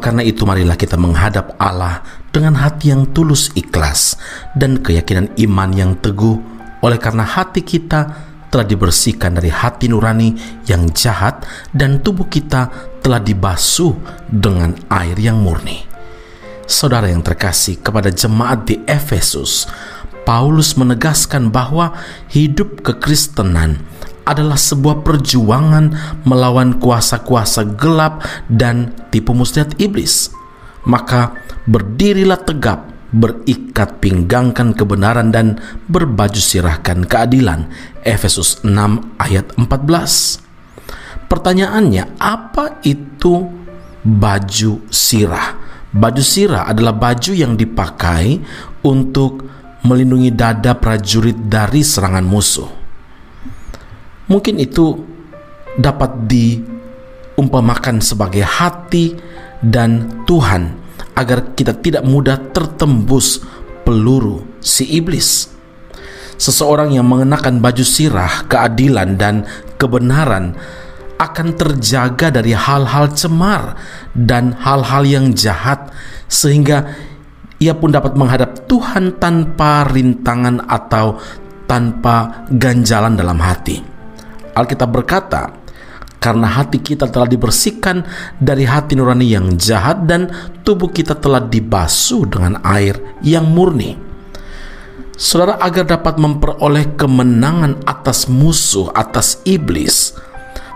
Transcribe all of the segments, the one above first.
karena itu marilah kita menghadap Allah dengan hati yang tulus ikhlas dan keyakinan iman yang teguh, oleh karena hati kita telah dibersihkan dari hati nurani yang jahat dan tubuh kita telah dibasuh dengan air yang murni. Saudara yang terkasih, kepada jemaat di Efesus, Paulus menegaskan bahwa hidup kekristenan adalah sebuah perjuangan melawan kuasa-kuasa gelap dan tipu muslihat iblis. Maka berdirilah tegap, berikat pinggangkan kebenaran dan berbaju sirahkan keadilan. Efesus 6 ayat 14. Pertanyaannya, apa itu baju sirah? Baju sirah adalah baju yang dipakai untuk melindungi dada prajurit dari serangan musuh. Mungkin itu dapat diumpamakan sebagai hati dan Tuhan, agar kita tidak mudah tertembus peluru si iblis. Seseorang yang mengenakan baju sirah keadilan dan kebenaran akan terjaga dari hal-hal cemar dan hal-hal yang jahat, sehingga ia pun dapat menghadap Tuhan tanpa rintangan atau tanpa ganjalan dalam hati. Alkitab berkata, karena hati kita telah dibersihkan dari hati nurani yang jahat dan tubuh kita telah dibasuh dengan air yang murni. Saudara, agar dapat memperoleh kemenangan atas musuh, atas iblis,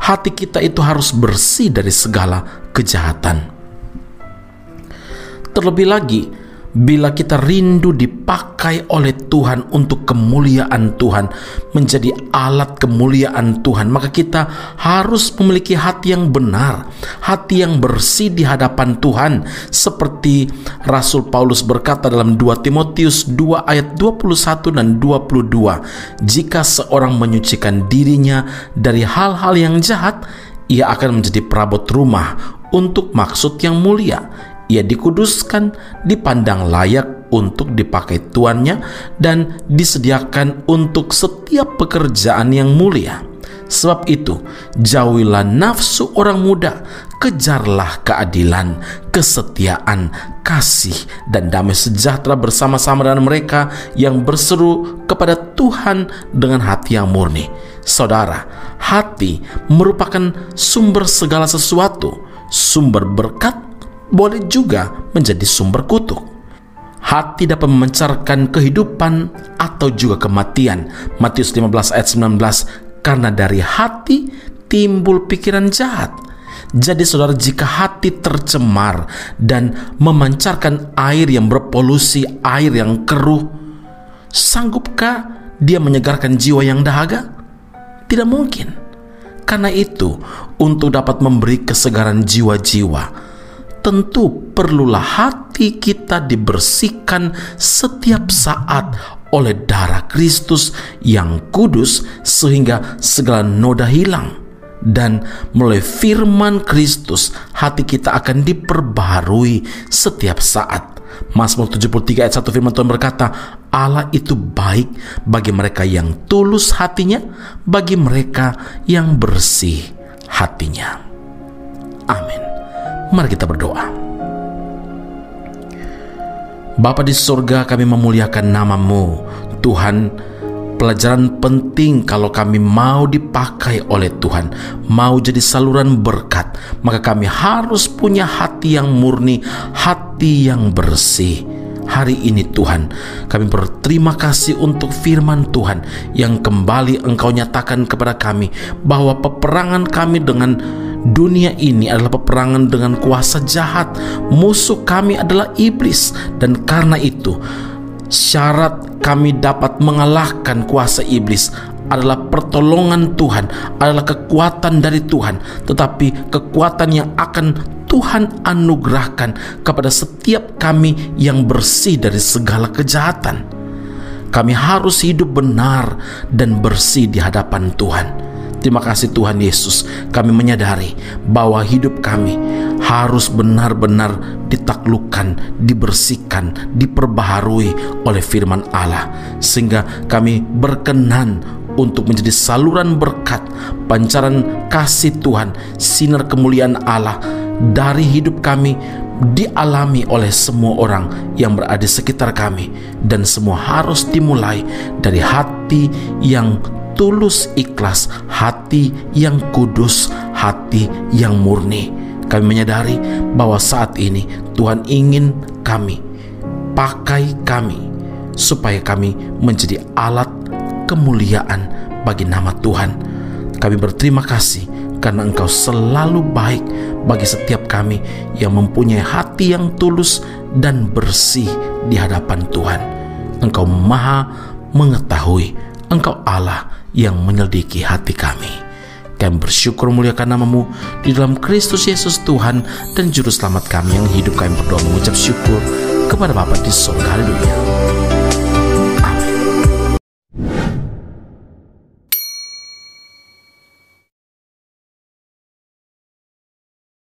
hati kita itu harus bersih dari segala kejahatan. Terlebih lagi, bila kita rindu dipakai oleh Tuhan untuk kemuliaan Tuhan, menjadi alat kemuliaan Tuhan, maka kita harus memiliki hati yang benar, hati yang bersih di hadapan Tuhan. Seperti Rasul Paulus berkata dalam 2 Timotius 2 ayat 21 dan 22, jika seorang menyucikan dirinya dari hal-hal yang jahat, ia akan menjadi perabot rumah untuk maksud yang mulia. Ia dikuduskan, dipandang layak untuk dipakai tuannya, dan disediakan untuk setiap pekerjaan yang mulia. Sebab itu, jauhilah nafsu orang muda, kejarlah keadilan, kesetiaan, kasih, dan damai sejahtera bersama-sama dengan mereka yang berseru kepada Tuhan dengan hati yang murni. Saudara, hati merupakan sumber segala sesuatu, sumber berkat, boleh juga menjadi sumber kutuk. Hati dapat memancarkan kehidupan atau juga kematian. Matius 15 ayat 19, karena dari hati timbul pikiran jahat. Jadi saudara, jika hati tercemar dan memancarkan air yang berpolusi, air yang keruh, sanggupkah dia menyegarkan jiwa yang dahaga? Tidak mungkin. Karena itu, untuk dapat memberi kesegaran jiwa-jiwa, tentu perlulah hati kita dibersihkan setiap saat oleh darah Kristus yang kudus, sehingga segala noda hilang. Dan melalui firman Kristus, hati kita akan diperbaharui setiap saat. Mazmur 73 ayat 1 firman Tuhan berkata, Allah itu baik bagi mereka yang tulus hatinya, bagi mereka yang bersih hatinya. Amin. Mari kita berdoa. Bapa di surga, kami memuliakan nama-Mu. Tuhan, pelajaran penting kalau kami mau dipakai oleh Tuhan, mau jadi saluran berkat, maka kami harus punya hati yang murni, hati yang bersih. Hari ini Tuhan, kami berterima kasih untuk firman Tuhan yang kembali Engkau nyatakan kepada kami bahwa peperangan kami dengan dunia ini adalah peperangan dengan kuasa jahat. Musuh kami adalah iblis, dan karena itu syarat kami dapat mengalahkan kuasa iblis adalah pertolongan Tuhan, adalah kekuatan dari Tuhan, tetapi kekuatan yang akan Tuhan anugerahkan kepada setiap kami yang bersih dari segala kejahatan. Kami harus hidup benar dan bersih di hadapan Tuhan. Terima kasih Tuhan Yesus, kami menyadari bahwa hidup kami harus benar-benar ditaklukkan, dibersihkan, diperbaharui oleh firman Allah, sehingga kami berkenan untuk menjadi saluran berkat, pancaran kasih Tuhan, sinar kemuliaan Allah dari hidup kami dialami oleh semua orang yang berada di sekitar kami, dan semua harus dimulai dari hati yang tulus ikhlas, hati yang kudus, hati yang murni. Kami menyadari bahwa saat ini Tuhan ingin kami, pakai kami, supaya kami menjadi alat kemuliaan bagi nama Tuhan. Kami berterima kasih karena Engkau selalu baik bagi setiap kami yang mempunyai hati yang tulus dan bersih di hadapan Tuhan. Engkau Maha mengetahui, Engkau Allah yang menyelidiki hati kami. Kami bersyukur muliakan nama-Mu di dalam Kristus Yesus Tuhan dan Juru Selamat kami yang hidup. Kami berdoa mengucap syukur kepada Bapa di surga. Haleluya.